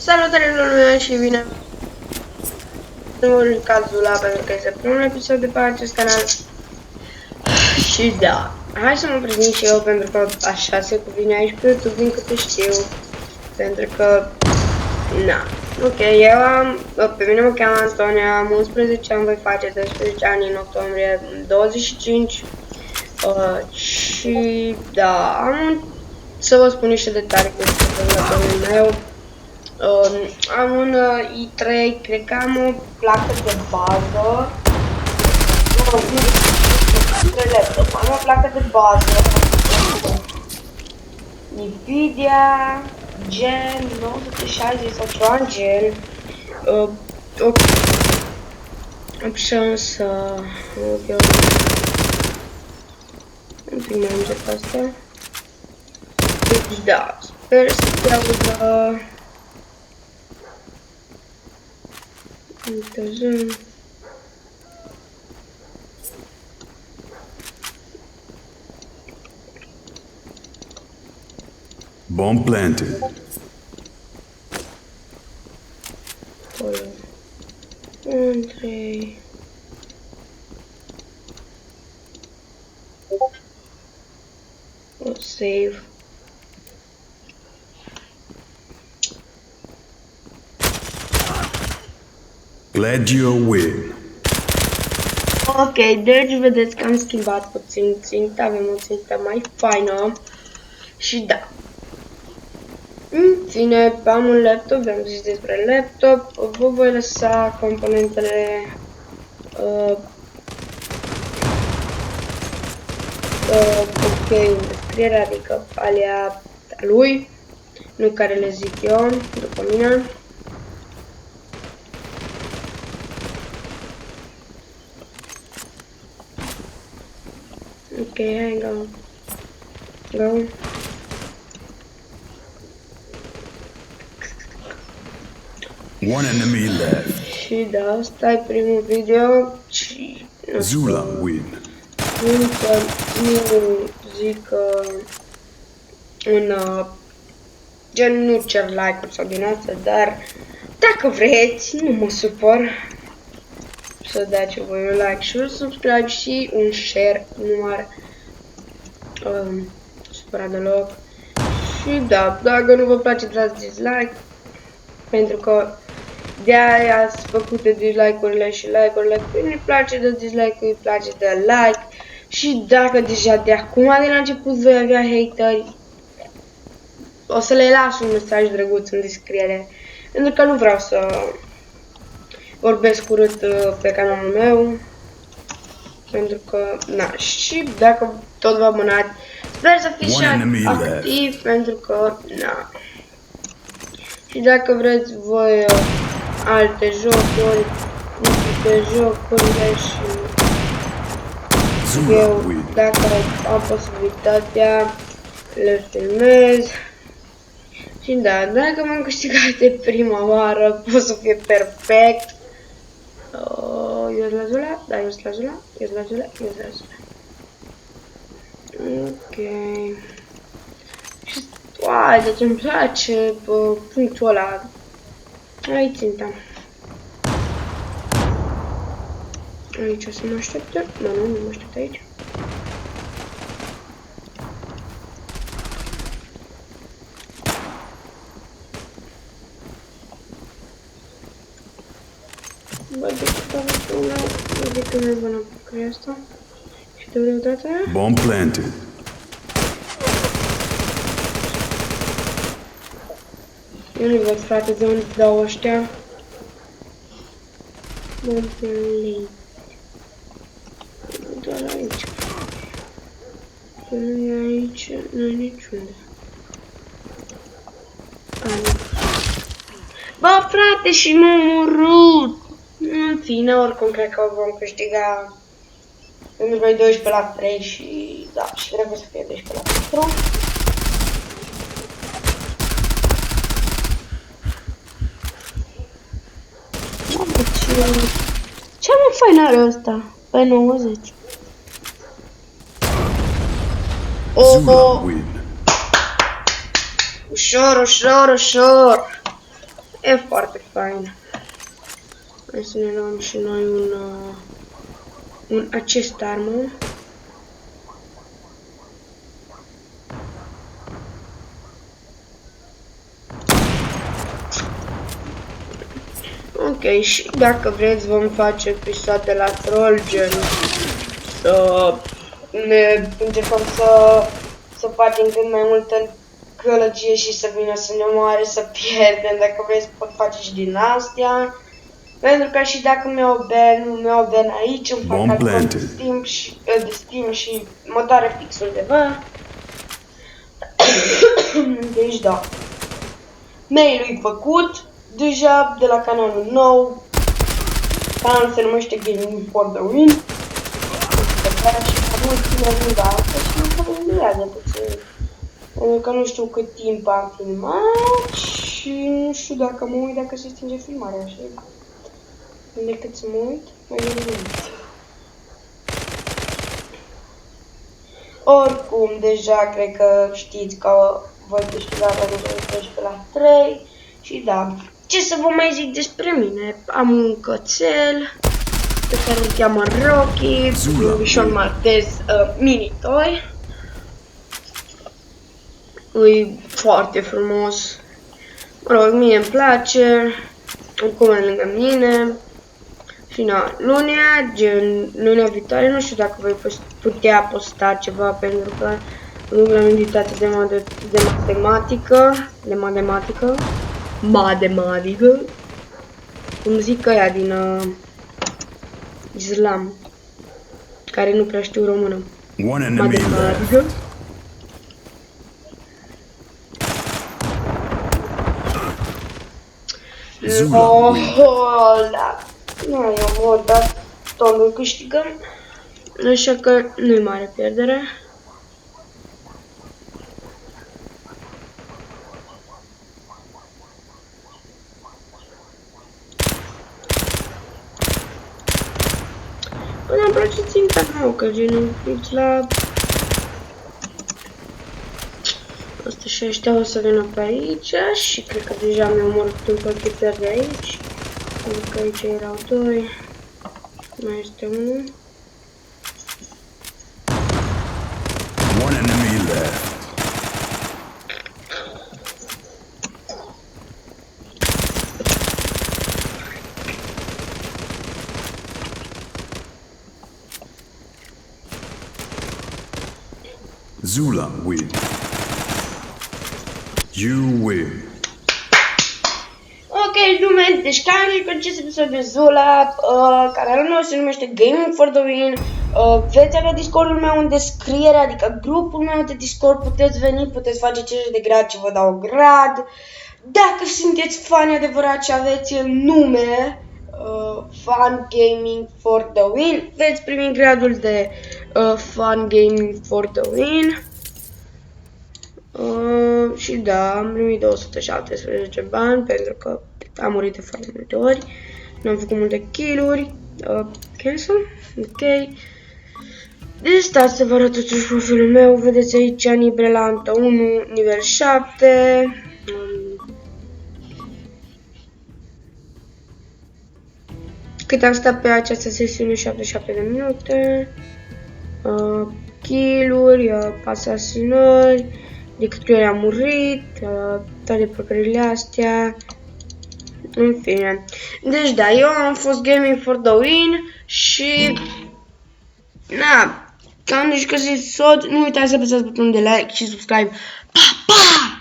Salutare lumea și bine în cazul ăla pentru că este primul episod de pe acest canal. Și da, hai să mă prezint și eu pentru că așa se cuvine aici pe YouTube din câte știu. Pentru că, na, ok, eu am, pe mine mă cheamă Antonia, am 11 ani, voi face 12 ani în octombrie 25. Și da, să vă spun niște detalii cu calculatorul meu. Am un i3, cred că am o placă de bază. Am o placă de bază. Nvidia Gen 960 sau ceva gen. Opțiune să... un pic mai încet asta. Deci da, sper să te audă. Uite, Bomb planted. acolo. 1, 3. O save. Glad you'll win. Ok, deci vedeți că am schimbat puțin ținta, avem o țintă mai faină. Și da. În fine, am un laptop, v-am zis despre laptop. Vă voi lăsa componentele ok în descriere, adică alea lui, nu care le zic eu, după mine. Ok, hai, go. Go. One enemy left. Și da, asta e primul video și nu Zula win. nu zic gen nu cer like-uri sau din asta, dar dacă vreți, nu mă supăr să dați voi un like și un subscribe și un share, nu m-ar supăra deloc. Și da, dacă nu vă place, dați dislike, pentru că de-aia ați făcut dislike-urile și like-urile. Când îi place de dislike-uri, îi place de like. Și dacă deja de acum de la început voi avea hateri, o să le las un mesaj drăguț în descriere. Pentru că nu vreau să vorbesc urât pe canalul meu. Pentru că, na, și dacă tot vă abonați, sper să fiți și activ, pentru că, na. Și dacă vreți voi alte jocuri, niște jocurile și eu, dacă am posibilitatea, le filmez. Și da, dacă m-am câștigat de prima oară, pot să fie perfect. Eu la Zula? Da, eu la Zula, eu la Zula, eu la Zula. Ok. Și uai, deci îmi place punctul ăla. Aici ținta. Aici o să mă aștepte. Nu mă aștept aici. Bă, de că nu vă apucă asta. Și de vreodată. Bomb planted. Eu nu văd, frate, de unde dau ăștia. Bomblei. Doar aici. Nu e aici, nu e niciunde. Bă, frate, și m-a omorât! În fine, oricum, cred că vom câștiga. Pentru că e 12 la 3 și... da, și trebuie să fie 12 la 4. Ce mă fain are ăsta? Pe 90. Ușor, ușor, ușor. E foarte fain. Hai să ne luăm și noi acest armă. Ok, și dacă vreți vom face episoade la troll, gen să ne încercăm să facem cât mai multă gălăgie și să vină să ne omoare, să pierdem. Dacă vreți pot face și din astea. Pentru că și dacă mi-au ban aici, îmi fac calcul de Steam și mă doare fix undeva. Deci da. Mail-ul făcut deja de la canalul nou. Canalul se numește Gaming for the Win. Și am ultimul da asta și nu durează puțin. Pentru că nu știu cât timp am filmat și nu știu dacă mă uit dacă se stinge filmarea așa. Decât să mă uit, mai bine. Oricum, deja cred că știți că voi câștiga pentru 12 la 3. Și da, ce să vă mai zic despre mine? Am un cățel pe care îl cheamă Rocky, un bișon maltez mini toy. E foarte frumos. Mă rog, mie îmi place. Acum e lângă mine. Și na, lunea viitoare, nu știu dacă voi putea posta ceva pentru că nu am unitate de matematică, cum zic ăia din Islam, care nu prea știu română. Matematică. Da. Nu, eu mor, dar tot nu câștigăm, așa că nu-i mare pierdere. Până îmi place ținta nouă, că genul fix la... Asta și ăștia o să vină pe aici și cred că deja mi-am omorât un piper de aici. Pentru că aici erau doi. Mai este unul. One enemy left. Zula win. You win. Ok, lume, deci ca în acest episod de Zula, canalul meu se numește Gaming for the Win. Veți avea Discordul meu în descriere, adică grupul meu de Discord, puteți veni, puteți face cereri de grad și vă dau grad. Dacă sunteți fani adevărați și aveți nume Fun Gaming for the Win, veți primi gradul de Fun Gaming for the Win. Și da, am primit 217 bani pentru că am murit de foarte multe ori. Nu am făcut multe kill-uri. Cancel? Ok. Deci stați să vă arăt totuși profilul meu. Vedeți aici Nibrelantă 1, nivel 7. Cât am stat pe această sesiune, 77 de minute. Kill-uri, asasinări. De câte ori am murit, toate procările astea, în fine. Deci da, eu am fost Gaming for the Win și, na, am jucat episod, nu uitați să apăsați butonul de like și subscribe. Pa, pa!